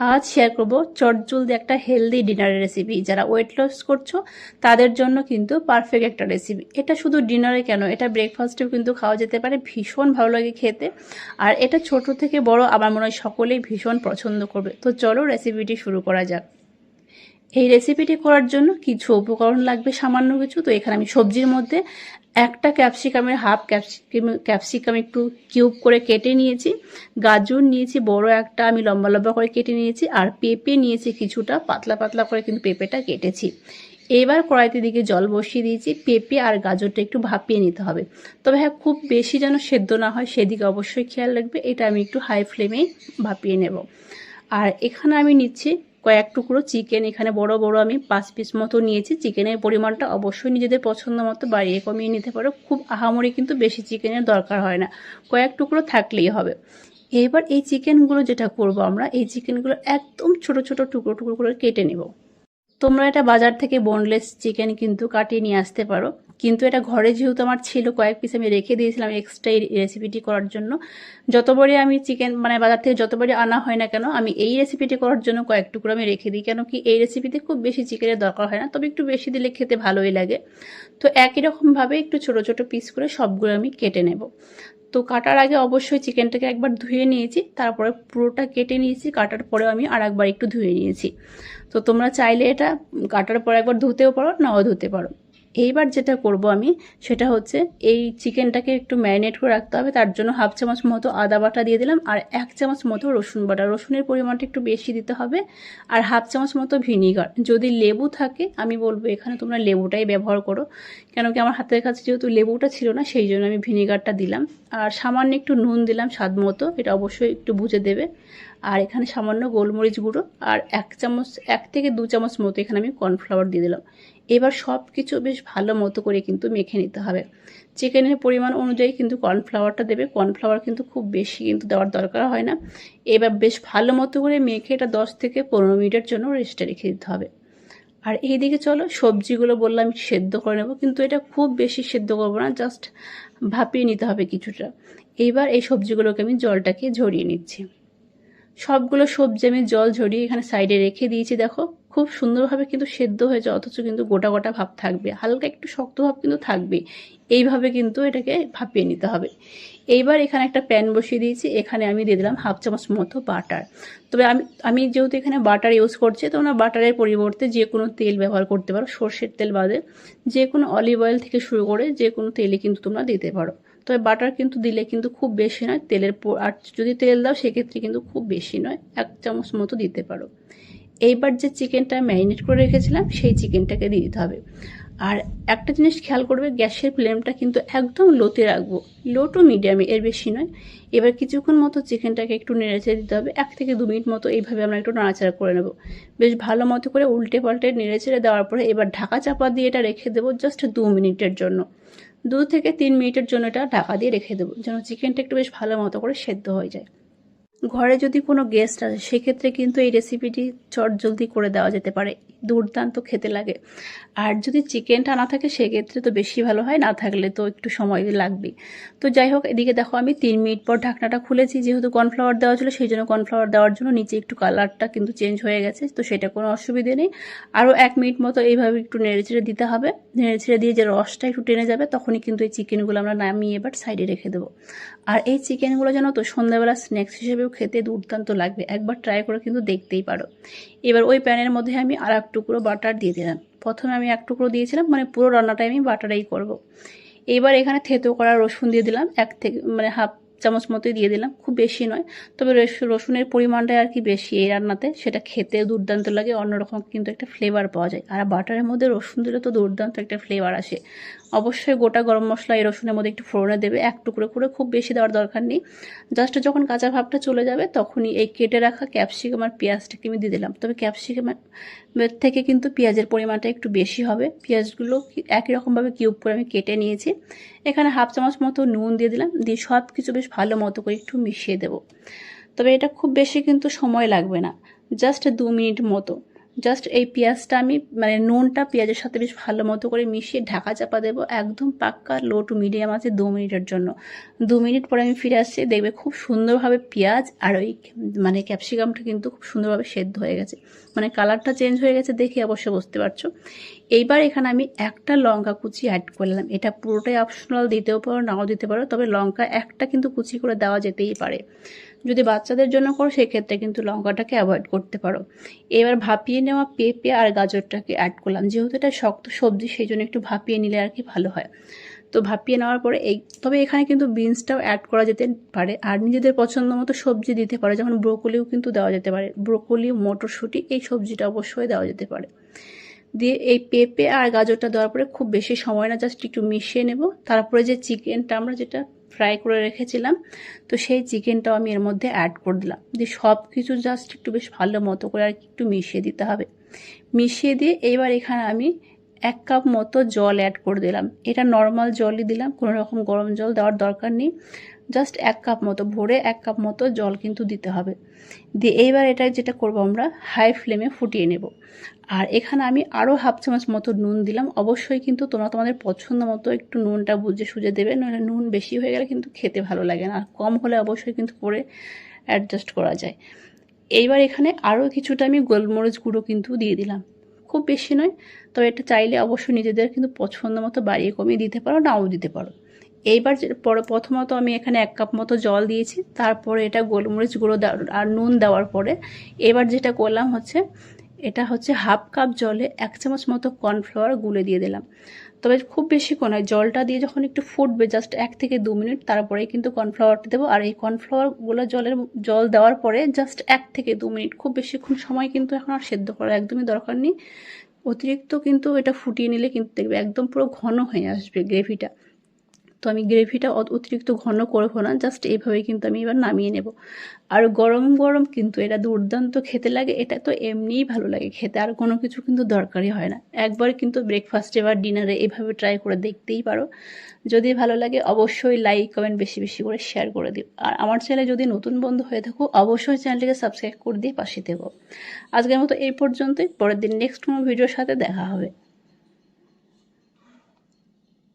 আজ শেয়ার করব চটজলদি একটা হেলদি ডিনারের রেসিপি। যারা ওয়েট লস করছো তাদের জন্য কিন্তু পারফেক্ট একটা রেসিপি। এটা শুধু ডিনারে কেন, এটা ব্রেকফাস্টেও কিন্তু খাওয়া যেতে পারে, ভীষণ ভালো লাগে খেতে। আর এটা ছোট থেকে বড় আমার মনে হয় সকলেই ভীষণ পছন্দ করবে। তো চলো রেসিপিটি শুরু করা যাক। এই রেসিপিটি করার জন্য কিছু উপকরণ লাগবে, সামান্য কিছু। তো এখানে আমি সবজির মধ্যে একটা ক্যাপসিকামের হাফ ক্যাপসিকাম একটু কিউব করে কেটে নিয়েছি, গাজর নিয়েছি বড় একটা, আমি লম্বা লম্বা করে কেটে নিয়েছি, আর পেঁপে নিয়েছি কিছুটা, পাতলা পাতলা করে কিন্তু পেঁপেটা কেটেছি। এবার কড়াইতে দিকে জল বসিয়ে দিয়েছি, পেঁপে আর গাজরটা একটু ভাপিয়ে নিতে হবে। তবে হ্যাঁ, খুব বেশি যেন সেদ্ধ না হয় সেদিকে অবশ্যই খেয়াল রাখবে। এটা আমি একটু হাই ফ্লেমেই ভাপিয়ে নেব। আর এখানে আমি নিচ্ছি কয়েক টুকরো চিকেন। এখানে বড় বড় আমি 5 পিস মতো নিয়েছি। চিকেনের পরিমাণটা অবশ্যই নিজেদের পছন্দ মতো বাড়িয়ে কমিয়ে নিতে পারো, খুব আহামরি কিন্তু বেশি চিকেনের দরকার হয় না, কয়েক টুকরো থাকলেই হবে। এবার এই চিকেনগুলো যেটা করব আমরা, এই চিকেনগুলো একদম ছোট ছোট টুকরো টুকরো করে কেটে নেব। তোমরা এটা বাজার থেকে বোনলেস চিকেন কিন্তু কাটিয়ে নিয়ে আসতে পারো, কিন্তু এটা ঘরে যেহেতু আমার ছিল কয়েক পিস আমি রেখে দিয়েছিলাম এক্সট্রা এই রেসিপিটি করার জন্য। যতবারই আমি চিকেন বাজার থেকে যতবারই আনা হয় না কেন, আমি এই রেসিপিটি করার জন্য কয়েক টুকরো আমি রেখে দিই। কেন কি, এই রেসিপিতে খুব বেশি চিকেনের দরকার হয় না, তবে একটু বেশি দিলে খেতে ভালোই লাগে। তো একই রকমভাবে একটু ছোট ছোট পিস করে সবগুলো আমি কেটে নেব। তো কাটার আগে অবশ্যই চিকেনটাকে একবার ধুয়ে নিয়েছি, তারপরে পুরোটা কেটে নিয়েছি, কাটার পরেও আমি আর একবার একটু ধুয়ে নিয়েছি। তো তোমরা চাইলে এটা কাটার পর একবার ধুতেও পারো, নাও ধুতে পারো। এইবার যেটা করব আমি, সেটা হচ্ছে এই চিকেনটাকে একটু ম্যারিনেট করে রাখতে হবে। তার জন্য হাফ চামচ মতো আদা বাটা দিয়ে দিলাম, আর 1 চামচ মতো রসুন বাটা। রসুনের পরিমাণটা একটু বেশি দিতে হবে। আর হাফ চামচ মতো ভিনিগার। যদি লেবু থাকে আমি বলবো এখানে তোমরা লেবুটাই ব্যবহার করো, কেন কি আমার হাতের কাছে যেহেতু লেবুটা ছিল না, সেই জন্য আমি ভিনিগারটা দিলাম। আর সামান্য একটু নুন দিলাম স্বাদ মতো, এটা অবশ্যই একটু বুঝে দেবে। আর এখানে সামান্য গোলমরিচ গুঁড়ো আর 1 থেকে 2 চামচ মতো এখানে আমি কর্নফ্লাওয়ার দিয়ে দিলাম। এবার সব কিছু বেশ ভালো মতো করে কিন্তু মেখে নিতে হবে। চিকেনের পরিমাণ অনুযায়ী কিন্তু কর্নফ্লাওয়ারটা দেবে, কর্নফ্লাওয়ার কিন্তু খুব বেশি কিন্তু দেওয়ার দরকার হয় না। এবার বেশ ভালো মতো করে মেখে এটা 10 থেকে 15 মিনিটের জন্য রেস্টে রেখে দিতে হবে। আর এইদিকে চলো সবজিগুলো বললাম সেদ্ধ করে নেব, কিন্তু এটা খুব বেশি সেদ্ধ করবো না, জাস্ট ভাপিয়ে নিতে হবে কিছুটা। এইবার এই সবজিগুলোকে আমি জলটাকে ঝরিয়ে নিচ্ছি। সবগুলো সবজি আমি জল ঝরিয়ে এখানে সাইডে রেখে দিয়েছি। দেখো খুব সুন্দরভাবে কিন্তু সেদ্ধ হয়েছে, অথচ কিন্তু গোটা গোটা ভাব থাকবে, হালকা একটু শক্ত ভাব কিন্তু থাকবে। এইভাবে কিন্তু এটাকে ভাপিয়ে নিতে হবে। এইবার এখানে একটা প্যান বসিয়ে দিয়েছি, এখানে আমি দিয়ে দিলাম হাফ চামচ মতো বাটার। তবে আমি যেহেতু এখানে বাটার ইউজ করছি, তোমরা বাটারের পরিবর্তে যে কোনো তেল ব্যবহার করতে পারো, সর্ষের তেল বাদে যে কোনো অলিভ অয়েল থেকে শুরু করে যে কোনো তেলে কিন্তু তোমরা দিতে পারো। তবে বাটার কিন্তু দিলে কিন্তু খুব বেশি নয়, আর যদি তেল দাও সেক্ষেত্রে কিন্তু খুব বেশি নয়, 1 চামচ মতো দিতে পারো। এইবার যে চিকেনটা ম্যারিনেট করে রেখেছিলাম সেই চিকেনটাকে দিয়ে দিতে হবে। আর একটা জিনিস খেয়াল করবে, গ্যাসের ফ্লেমটা কিন্তু একদম লোতে রাখবো, লো টু মিডিয়ামে, এর বেশি নয়। এবার কিছুক্ষণ মতো চিকেনটাকে একটু নেড়েচেড়ে দিতে হবে, 1 থেকে 2 মিনিট মতো এইভাবে আমরা একটু নাড়াচাড়া করে নেব। বেশ ভালো মতো করে উল্টে পাল্টে নেড়েচেড়ে দেওয়ার পরে এবার ঢাকা চাপা দিয়ে এটা রেখে দেবো জাস্ট 2 মিনিটের জন্য। 2 থেকে 3 মিনিটের জন্য এটা ঢাকা দিয়ে রেখে দেবো, যেন চিকেনটা একটু বেশ ভালো মতো করে সেদ্ধ হয়ে যায়। ঘরে যদি কোনো গেস্ট আসে সেক্ষেত্রে কিন্তু এই রেসিপিটি চটজলদি করে দেওয়া যেতে পারে, দুর্দান্ত খেতে লাগে। আর যদি চিকেনটা না থাকে সেক্ষেত্রে তো বেশি ভালো হয়, না থাকলে তো একটু সময় লাগবেই। তো যাই হোক, এদিকে দেখো আমি 3 মিনিট পর ঢাকনাটা খুলেছি, যেহেতু কর্নফ্লাওয়ার দেওয়া ছিল সেই জন্য কর্নফ্লাওয়ার দেওয়ার জন্য নিচে একটু কালারটা কিন্তু চেঞ্জ হয়ে গেছে, তো সেটা কোনো অসুবিধে নেই। আরও 1 মিনিট মতো এইভাবে একটু নেড়েচেড়ে দিতে হবে। নেড়েচেড়ে দিয়ে যে রসটা একটু টেনে যাবে তখনই কিন্তু এই চিকেনগুলো আমরা নামিয়ে এবার সাইডে রেখে দেবো। আর এই চিকেনগুলো যেন তো সন্ধ্যাবেলা স্ন্যাক্স হিসেবেও খেতে দুর্দান্ত লাগবে, একবার ট্রাই করে কিন্তু দেখতেই পারো। এবার ওই প্যানের মধ্যে আমি আর 1 টুকরো বাটার দিয়ে দিলাম। প্রথমে আমি 1 টুকরো দিয়েছিলাম, পুরো রান্নাটাই আমি বাটারেই করব। এবার এখানে থেতো করা রসুন দিয়ে দিলাম, 1 থেকে হাফ চামচ মতোই দিয়ে দিলাম, খুব বেশি নয়। তবে রসুনের পরিমাণটা আর কি বেশি এই রান্নাতে, সেটা খেতে দুর্দান্ত লাগে, অন্যরকম কিন্তু একটা ফ্লেভার পাওয়া যায়। আর বাটারের মধ্যে রসুন দিলে তো দুর্দান্ত একটা ফ্লেভার আসে। অবশ্যই গোটা গরম মশলা এই রসুনের মধ্যে একটু ফোড়নে দেবে, 1 টুকরো করে, খুব বেশি দেওয়ার দরকার নেই। জাস্ট যখন কাঁচা ভাবটা চলে যাবে তখনই এই কেটে রাখা ক্যাপসিকাম আর পেঁয়াজটাকে আমি দিয়ে দিলাম। তবে ক্যাপসিকামের থেকে কিন্তু পেঁয়াজের পরিমাণটা একটু বেশি হবে। পেঁয়াজগুলো একই রকমভাবে কিউব করে আমি কেটে নিয়েছি। এখানে হাফ চামচ মতো নুন দিয়ে দিলাম, দিয়ে সব কিছু বেশ ভালো মতো করে একটু মিশিয়ে দেবো। তবে এটা খুব বেশি কিন্তু সময় লাগবে না, জাস্ট 2 মিনিট মতো। জাস্ট এই পেঁয়াজটা আমি মানে নুনটা পেঁয়াজের সাথে বেশ ভালো মতো করে মিশিয়ে ঢাকা চাপা দেবো একদম পাক্কা লো টু মিডিয়াম আছে 2 মিনিটের জন্য। 2 মিনিট পরে আমি ফিরে আসছি, দেখবে খুব সুন্দরভাবে পেঁয়াজ আর ওই মানে ক্যাপসিকামটা কিন্তু খুব সুন্দরভাবে সেদ্ধ হয়ে গেছে, মানে কালারটা চেঞ্জ হয়ে গেছে দেখে অবশ্য বুঝতে পারছো। এইবার এখানে আমি একটা লঙ্কা কুচি অ্যাড করলাম, এটা পুরোটাই অপশনাল, দিতেও পারো নাও দিতে পারো, তবে লঙ্কা একটা কিন্তু কুচি করে দেওয়া যেতেই পারে। যদি বাচ্চাদের জন্য করো সেক্ষেত্রে কিন্তু লঙ্কাটাকে অ্যাভয়েড করতে পারো। এবার ভাপিয়ে নেওয়া পেঁপে আর গাজরটাকে অ্যাড করলাম, যেহেতু এটা শক্ত সবজি সেই জন্য একটু ভাপিয়ে নিলে আর কি ভালো হয়। তো ভাপিয়ে নেওয়ার পরে তবে এখানে কিন্তু বিনসটাও অ্যাড করা যেতে পারে, আর নিজেদের পছন্দ মতো সবজি দিতে পারে, যেমন ব্রোকলিও কিন্তু দেওয়া যেতে পারে, ব্রোকলি মটরশুঁটি এই সবজিটা অবশ্যই দেওয়া যেতে পারে। দিয়ে এই পেঁপে আর গাজরটা দেওয়ার পরে খুব বেশি সময় না, জাস্ট একটু মিশিয়ে নেব। তারপরে যে চিকেনটা আমরা যেটা ফ্রাই করে রেখেছিলাম, তো সেই চিকেনটাও আমি এর মধ্যে অ্যাড করে দিলাম, দিয়ে সব কিছু জাস্ট একটু বেশ ভালো মতো করে আর একটু মিশিয়ে দিতে হবে। মিশিয়ে দিয়ে এইবার এখানে আমি 1 কাপ মতো জল অ্যাড করে দিলাম, এটা নর্মাল জলই দিলাম, কোনো রকম গরম জল দেওয়ার দরকার নেই, জাস্ট 1 কাপ মতো ভরে 1 কাপ মতো জল কিন্তু দিতে হবে। দিয়ে এইবার এটা যেটা করব আমরা হাই ফ্লেমে ফুটিয়ে নেব। আর এখানে আমি আরও হাফ চামচ মতো নুন দিলাম, অবশ্যই কিন্তু তোমরা তোমাদের পছন্দ মতো একটু নুনটা বুঝে সুঝে দেবে, নইলে নুন বেশি হয়ে গেলে কিন্তু খেতে ভালো লাগে না, আর কম হলে অবশ্যই কিন্তু করে অ্যাডজাস্ট করা যায়। এইবার এখানে আরও কিছুটা আমি গোলমরিচ গুঁড়ো কিন্তু দিয়ে দিলাম, খুব বেশি নয়, তবে এটা চাইলে অবশ্যই নিজেদের কিন্তু পছন্দ মতো বাড়িয়ে কমিয়ে দিতে পারো, নাও দিতে পারো। এইবার পরে প্রথমত আমি এখানে 1 কাপ মতো জল দিয়েছি, তারপরে এটা গোলমরিচ গুঁড়ো আর নুন দেওয়ার পরে এবার যেটা করলাম হচ্ছে এটা হচ্ছে হাফ কাপ জলে 1 চামচ মতো কর্নফ্লাওয়ার গুলে দিয়ে দিলাম, তবে খুব বেশিক্ষণ নয়, জলটা দিয়ে যখন একটু ফুটবে জাস্ট 1 থেকে 2 মিনিট তারপরেই কিন্তু কর্নফ্লাওয়ারটা দেবো। আর এই কর্নফ্লাওয়ারগুলো জল দেওয়ার পরে জাস্ট 1 থেকে 2 মিনিট, খুব বেশিক্ষণ সময় কিন্তু এখন আর সেদ্ধ করার একদমই দরকার নেই, অতিরিক্ত কিন্তু এটা ফুটিয়ে নিলে কিন্তু দেখবে একদম পুরো ঘন হয়ে আসবে গ্রেভিটা। তো আমি গ্রেভিটা অতিরিক্ত ঘন করবো না, জাস্ট এইভাবেই কিন্তু আমি এবার নামিয়ে নেব। আর গরম গরম কিন্তু এটা দুর্দান্ত খেতে লাগে, এটা তো এমনিই ভালো লাগে খেতে, আর কোনো কিছু কিন্তু দরকারই হয় না। একবার কিন্তু ব্রেকফাস্টে বা ডিনারে এভাবে ট্রাই করে দেখতেই পারো। যদি ভালো লাগে অবশ্যই লাইক কমেন্ট বেশি বেশি করে শেয়ার করে দিও, আর আমার চ্যানেলে যদি নতুন বন্ধু হয়ে থাকো অবশ্যই চ্যানেলটিকে সাবস্ক্রাইব করে দিয়ে পাশে থেকো। আজকের মতো এই পর্যন্তই, পরের দিন নেক্সট কোনো ভিডিওর সাথে দেখা হবে।